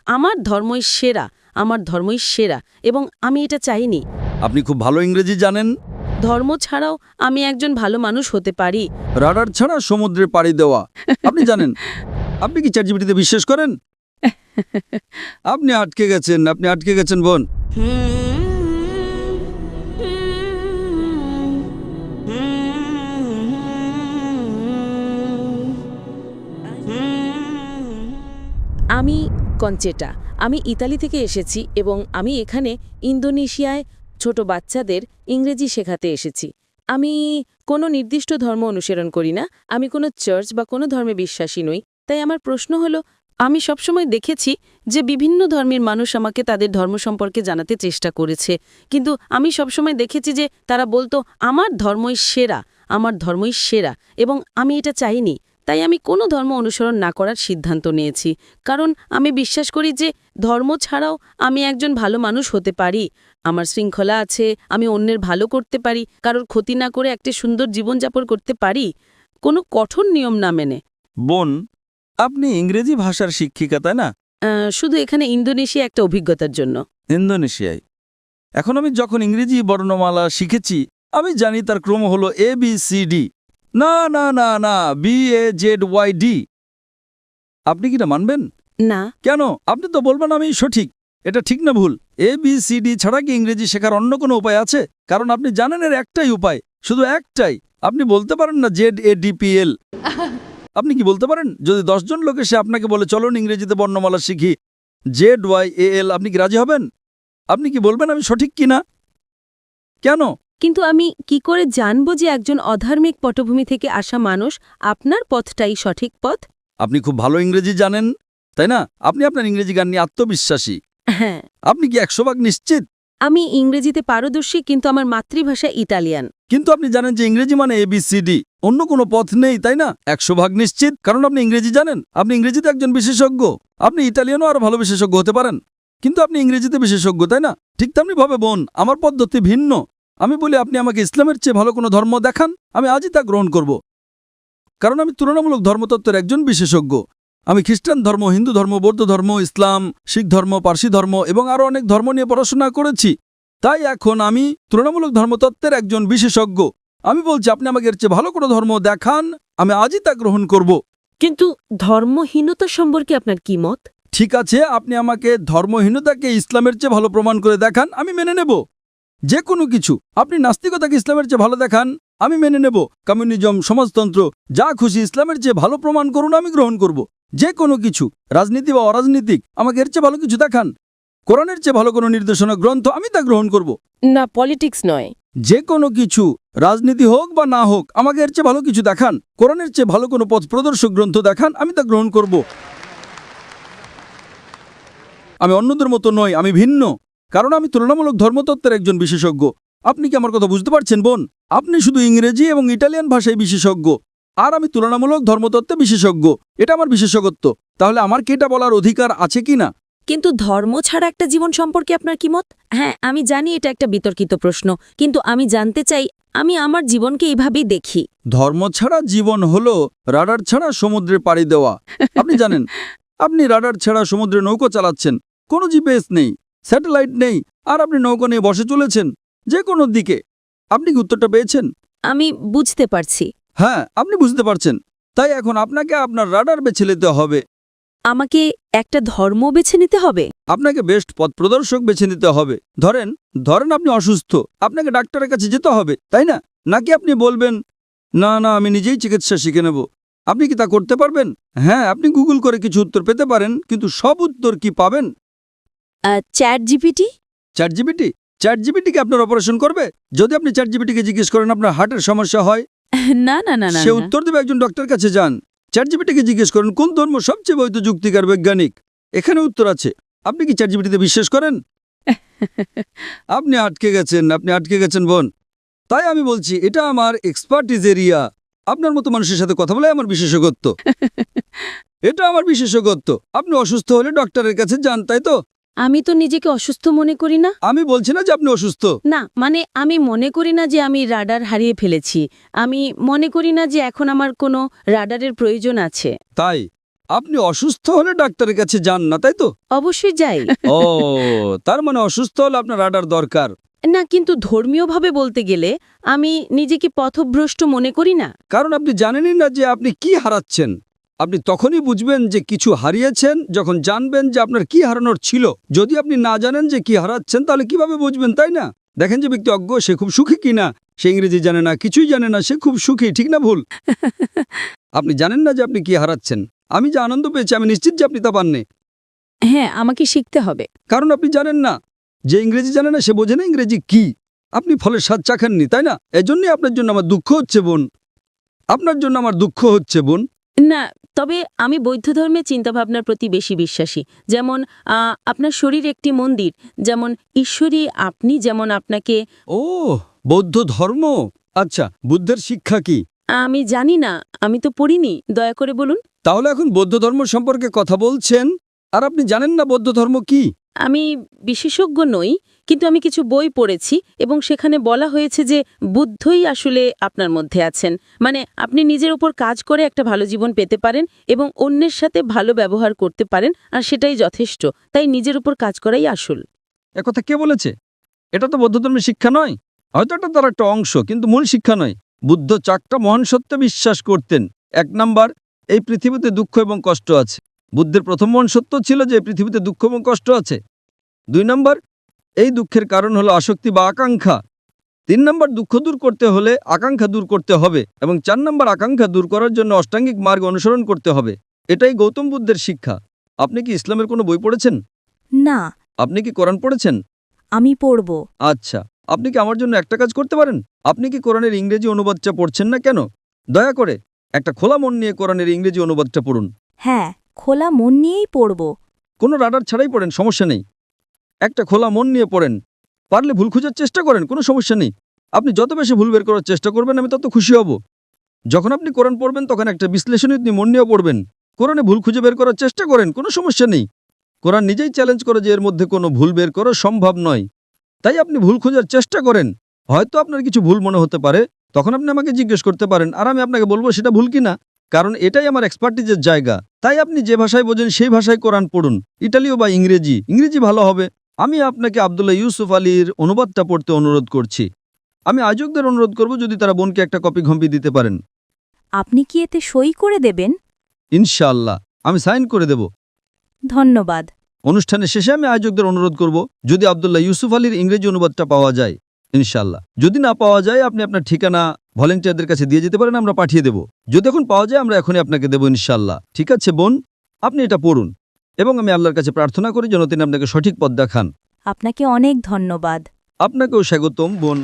আমার ধর্মই সেরা, আমার ধর্মই সেরা, এবং আমি এটা চাইনি। আপনি খুব ভালো ইংরেজি জানেন। ধর্ম ছাড়াও আমি একজন ভালো মানুষ হতে পারি। রাডার ছাড়া সমুদ্রে পাড়ি দেওয়া আপনি জানেন। আপনি কি চ্যাটজিপিটিতে বিশ্বাস করেন? আপনি আটকে গেছেন বোন। আমি কনচেটা, আমি ইতালি থেকে এসেছি এবং আমি এখানে ইন্দোনেশিয়ায় ছোট বাচ্চাদের ইংরেজি শেখাতে এসেছি। আমি কোনো নির্দিষ্ট ধর্ম অনুসরণ করি না, আমি কোনো চার্চ বা কোনো ধর্মে বিশ্বাসী নই। তাই আমার প্রশ্ন হলো, আমি সবসময় দেখেছি যে বিভিন্ন ধর্মের মানুষ আমাকে তাদের ধর্ম সম্পর্কে জানাতে চেষ্টা করেছে, কিন্তু আমি সবসময় দেখেছি যে তারা বলতো আমার ধর্মই সেরা, আমার ধর্মই সেরা, এবং আমি এটা চাইনি। তাই আমি কোনো ধর্ম অনুসরণ না করার সিদ্ধান্ত নিয়েছি, কারণ আমি বিশ্বাস করি যে ধর্ম ছাড়াও আমি একজন ভালো মানুষ হতে পারি। আমার শৃঙ্খলা আছে, আমি অন্যের ভালো করতে পারি, কারোর ক্ষতি না করে একটা সুন্দর জীবনযাপন করতে পারি, কোনো কঠোর নিয়ম না মেনে। বোন, আপনি ইংরেজি ভাষার শিক্ষিকা, তাই না? শুধু এখানে ইন্দোনেশিয়া একটা অভিজ্ঞতার জন্য। ইন্দোনেশিয়ায়। এখন আমি যখন ইংরেজি বর্ণমালা শিখেছি, আমি জানি তার ক্রম হলো ABCD। না না না না, BAZYD। আপনি কি না মানবেন? না। কেন? আপনি তো বলবেন আমি সঠিক। এটা ঠিক না ভুল? ABCD ছাড়া কি ইংরেজি শেখার অন্য কোনো উপায় আছে? কারণ আপনি জানেন এর একটাই উপায়, শুধু একটাই। আপনি বলতে পারেন না ZADPL। আপনি কি বলতে পারেন? যদি 10 জন লোক এসে আপনাকে বলে চলুন ইংরেজিতে বর্ণমালা শিখি ZYAL, আপনি কি রাজি হবেন? আপনি কি বলবেন আমি সঠিক কিনা? কেন? কিন্তু আমি কি করে জানব যে একজন অধার্মিক পটভূমি থেকে আসা মানুষ আপনার পথটাই সঠিক পথ? আপনি খুব ভালো ইংরেজি জানেন, তাই না? আপনি আপনার ইংরেজি গান নিয়ে আত্মবিশ্বাসী। হ্যাঁ। আপনি কি 100% নিশ্চিত? আমি ইংরেজিতে পারদর্শী, কিন্তু আমার মাতৃভাষা ইতালিয়ান। কিন্তু আপনি জানেন যে ইংরেজি মানে ABCD, অন্য কোনো পথ নেই, তাই না? 100% নিশ্চিত, কারণ আপনি ইংরেজি জানেন। আপনি ইংরেজিতে একজন বিশেষজ্ঞ। আপনি ইটালিয়ানও আরো ভালো বিশেষজ্ঞ হতে পারেন, কিন্তু আপনি ইংরেজিতে বিশেষজ্ঞ, তাই না? ঠিক তেমনি ভাবে বোন, আমার পদ্ধতি ভিন্ন। আমি বলি আপনি আমাকে ইসলামের চেয়ে ভালো কোনো ধর্ম দেখান, আমি আজই তা গ্রহণ করব, কারণ আমি তুলনামূলক ধর্মতত্ত্বের একজন বিশেষজ্ঞ। আমি খ্রিস্টান ধর্ম, হিন্দু ধর্ম, বৌদ্ধ ধর্ম, ইসলাম, শিখ ধর্ম, পার্সি ধর্ম এবং আরও অনেক ধর্ম নিয়ে পড়াশোনা করেছি। তাই এখন আমি তুলনামূলক ধর্মতত্ত্বের একজন বিশেষজ্ঞ। আমি বলছি আপনি আমাকে এর চেয়ে ভালো কোনো ধর্ম দেখান, আমি আজই তা গ্রহণ করব। কিন্তু ধর্মহীনতা সম্পর্কে আপনার কি মত? ঠিক আছে, আপনি আমাকে ধর্মহীনতাকে ইসলামের চেয়ে ভালো প্রমাণ করে দেখান, আমি মেনে নেব। যে কোনো কিছু। আপনি নাস্তিকতাকে ইসলামের চেয়ে ভালো দেখান, আমি মেনে নেব। কমিউনিজম, সমাজতন্ত্র, যা খুশি ইসলামের চেয়ে ভালো প্রমাণ করুন, আমি গ্রহণ করব। যে কোনো কিছু, রাজনীতি বা অরাজনীতিক, আমাকে এর চেয়ে ভালো কিছু দেখান। কোরআনের চেয়ে ভালো কোনো নির্দেশনা গ্রন্থ, আমি তা গ্রহণ করব। না, পলিটিক্স নয়। যে কোনো কিছু, রাজনীতি হোক বা না হোক, আমাকে এর চেয়ে ভালো কিছু দেখান। কোরআনের চেয়ে ভালো কোনো পথ প্রদর্শক গ্রন্থ দেখান, আমি তা গ্রহণ করব। আমি অন্যদের মতো নই, আমি ভিন্ন, কারণ আমি তুলনামূলক ধর্মতত্ত্বের একজন বিশেষজ্ঞ। আপনি কি আমার কথা বুঝতে পারছেন বোন? আপনি শুধু ইংরেজি এবং ইটালিয়ান ভাষায় বিশেষজ্ঞ, আর আমি তুলনামূলক ধর্মতত্ত্বে বিশেষজ্ঞ। এটা আমার বিশেষজ্ঞত্ব। তাহলে আমার কি এটা বলার অধিকার আছে কি না? কিন্তু ধর্ম ছাড়া একটা জীবন সম্পর্কে আপনার কি মত? হ্যাঁ, আমি জানি এটা একটা বিতর্কিত প্রশ্ন, কিন্তু আমি জানতে চাই। আমি আমার জীবনকে এইভাবেই দেখি। ধর্ম ছাড়া জীবন হলো রাডার ছাড়া সমুদ্রে পাড়ি দেওয়া। আপনি জানেন, আপনি রাডার ছাড়া সমুদ্রে নৌকো চালাচ্ছেন, কোনো জিপিএস নেই, স্যাটেলাইট নেই, আর আপনি নৌকো নিয়ে বসে চলেছেন যে কোনো দিকে। আপনি কি উত্তরটা পেয়েছেন? আমি বুঝতে পারছি। হ্যাঁ, আপনি বুঝতে পারছেন। তাই এখন আপনাকে আপনার রাডার বেছে নিতে হবে। আমাকে একটা ধর্ম বেছে নিতে হবে? আপনাকে বেস্ট পথ প্রদর্শক বেছে নিতে হবে। ধরেন আপনি অসুস্থ, আপনাকে ডাক্তারের কাছে যেতে হবে, তাই না? নাকি আপনি বলবেন না না, আমি নিজেই চিকিৎসা শিখে নেব? আপনি কি তা করতে পারবেন? হ্যাঁ, আপনি গুগল করে কিছু উত্তর পেতে পারেন, কিন্তু সব উত্তর কি পাবেন? চ্যাটজিপিটি? চ্যাটজিপিটি কি আপনার অপারেশন করবে? যদি আপনি চ্যাটজিপিটিকে জিজ্ঞেস করেন আপনার হার্টের সমস্যা হয়, না না না না, সে উত্তর দেবে একজন ডক্টরের কাছে যান। চ্যাটজিপিটিকে জিজ্ঞেস করেন কোন ধর্ম সবচেয়ে বৈধ, যুক্তিকার, বৈজ্ঞানিক। এখানে উত্তর আছে। আপনি কি চ্যাটজিপিটিতে বিশ্বাস করেন? আপনি আটকে গেছেন বোন। তাই আমি বলছি এটা আমার এক্সপার্টিজ এরিয়া। আপনার মতো মানুষের সাথে কথা বলে আমার বিশেষজ্ঞত্ব। এটা আমার বিশেষজ্ঞত্ব। আপনি অসুস্থ হলে ডক্টরের কাছে যান, তাই তো? আমি তো নিজেকে অসুস্থ মনে করি না। আমি বলছি না যে আপনি অসুস্থ। না, মানে আমি মনে করি না যে আমি রাডার হারিয়ে ফেলেছি। আমি মনে করি না যে এখন আমার কোনো রাডারের প্রয়োজন আছে। তাই আপনি অসুস্থ হলে ডাক্তারের কাছে যান না, তাই তো? অবশ্যই যাই। ও, তার মানে অসুস্থ হলে আপনার রাডার দরকার। না, কিন্তু ধর্মীয়ভাবে বলতে গেলে আমি নিজেকে পথভ্রষ্ট মনে করি না। কারণ আপনি জানেনই না যে আপনি কি হারাচ্ছেন। আপনি তখনই বুঝবেন যে কিছু হারিয়েছেন যখন জানবেন যে আপনার কি হারানোর ছিল। যদি আপনি না জানেন যে কি হারাচ্ছেন তাহলে কিভাবে বুঝবেন, তাই না? দেখেন যে ব্যক্তি অজ্ঞ, সে খুব সুখী কিনা। সে ইংরেজি জানে না, কিছুই জানে না, সে খুব সুখী, ঠিক না ভুল? আপনি জানেন না যে আপনি কি হারাচ্ছেন। আমি যে আনন্দ পেয়েছি আমি নিশ্চিত যে আপনি তা পাননি। হ্যাঁ, আমাকে শিখতে হবে। কারণ আপনি জানেন না। যে ইংরেজি জানে না সে বোঝে না ইংরেজি কি। আপনি ফলের স্বাদ চাখাননি, তাই না? এজন্যই আপনার জন্য আমার দুঃখ হচ্ছে বোন। আপনার জন্য আমার দুঃখ হচ্ছে বোন। না, তবে আমি বৌদ্ধ ধর্মের চিন্তাভাবনার প্রতি বেশি বিশ্বাসী। যেমন আপনার শরীর একটি মন্দির, যেমন ঈশ্বরী আপনি, যেমন আপনাকে। ও, বৌদ্ধ ধর্ম। আচ্ছা, বুদ্ধের শিক্ষা কি? আমি জানি না, আমি তো পড়িনি, দয়া করে বলুন। তাহলে এখন বৌদ্ধ ধর্ম সম্পর্কে কথা বলছেন আর আপনি জানেন না বৌদ্ধ ধর্ম কি? আমি বিশেষজ্ঞ নই, কিন্তু আমি কিছু বই পড়েছি এবং সেখানে বলা হয়েছে যে বুদ্ধই আসলে আপনার মধ্যে আছেন। মানে আপনি নিজের উপর কাজ করে একটা ভালো জীবন পেতে পারেন এবং অন্যের সাথে ভালো ব্যবহার করতে পারেন, আর সেটাই যথেষ্ট। তাই নিজের উপর কাজ করাই আসল। একথা কে বলেছে? এটা তো বৌদ্ধ ধর্মের শিক্ষা নয়। হয়তো এটা তার একটা অংশ, কিন্তু মূল শিক্ষা নয়। বুদ্ধ 4টা মহান সত্যে বিশ্বাস করতেন। 1 নাম্বার, এই পৃথিবীতে দুঃখ এবং কষ্ট আছে। বুদ্ধের প্রথম মহান সত্য ছিল যে এই পৃথিবীতে দুঃখ এবং কষ্ট আছে। 2 নাম্বার, এই দুঃখের কারণ হলো আসক্তি বা আকাঙ্ক্ষা। 3 নাম্বার, দুঃখ দূর করতে হলে আকাঙ্ক্ষা দূর করতে হবে। এবং 4 নাম্বার, আকাঙ্ক্ষা দূর করার জন্য অষ্টাঙ্গিক মার্গ অনুসরণ করতে হবে। এটাই গৌতম বুদ্ধের শিক্ষা। আপনি কি ইসলামের কোনো বই পড়েছেন? না, আপনি কি কোরআন পড়েছেন? আমি পড়ব। আচ্ছা, আপনি কি আমার জন্য একটা কাজ করতে পারেন? আপনি কি কোরআনের ইংরেজি অনুবাদটা পড়ছেন না কেন? দয়া করে একটা খোলা মন নিয়ে কোরআনের ইংরেজি অনুবাদটা পড়ুন। হ্যাঁ, খোলা মন নিয়েই পড়ব। কোনো রাডার ছাড়াই পড়েন, সমস্যা নেই। একটা খোলা মন নিয়ে পড়েন। পারলে ভুল খোঁজার চেষ্টা করেন, কোনো সমস্যা নেই। আপনি যত বেশি ভুল বের করার চেষ্টা করবেন আমি তত খুশি হব। যখন আপনি কোরআন পড়বেন তখন একটা বিশ্লেষণী মন নিয়েও পড়বেন। কোরআনে ভুল খুঁজে বের করার চেষ্টা করেন, কোনো সমস্যা নেই। কোরআন নিজেই চ্যালেঞ্জ করে যে এর মধ্যে কোনো ভুল বের করা সম্ভব নয়। তাই আপনি ভুল খোঁজার চেষ্টা করেন। হয়তো আপনার কিছু ভুল মনে হতে পারে, তখন আপনি আমাকে জিজ্ঞেস করতে পারেন আর আমি আপনাকে বলবো সেটা ভুল কিনা। কারণ এটাই আমার এক্সপার্টিজের জায়গা। তাই আপনি যে ভাষায় বোঝেন সেই ভাষায় কোরআন পড়ুন, ইটালীয় বা ইংরেজি। ইংরেজি ভালো হবে। আমি আপনাকে আব্দুল্লাহ ইউসুফ আলীর অনুবাদটা পড়তে অনুরোধ করছি। আমি আয়োজকদের অনুরোধ করব যদি তারা বোনকে একটা কপি ঘম্পি দিতে পারেন। আপনি কি এতে সই করে দেবেন? ইনশাআল্লাহ আমি সাইন করে দেব। ধন্যবাদ। অনুষ্ঠানের শেষে আমি আয়োজকদের অনুরোধ করব যদি আব্দুল্লাহ ইউসুফ আলীর ইংরেজি অনুবাদটা পাওয়া যায়। ইনশাআল্লাহ যদি না পাওয়া যায় আপনি আপনার ঠিকানা ভলেন্টিয়ারদের কাছে দিয়ে যেতে পারেন, আমরা পাঠিয়ে দেব। যদি এখন পাওয়া যায় আমরা এখনই আপনাকে দেব ইনশাআল্লাহ। ঠিক আছে বোন, আপনি এটা পড়ুন এবং আমি আল্লাহর কাছে প্রার্থনা করি যেন তিনি আপনাকে সঠিক পথ দেখান। আপনাকে অনেক ধন্যবাদ। আপনাকেও স্বাগতম বোন।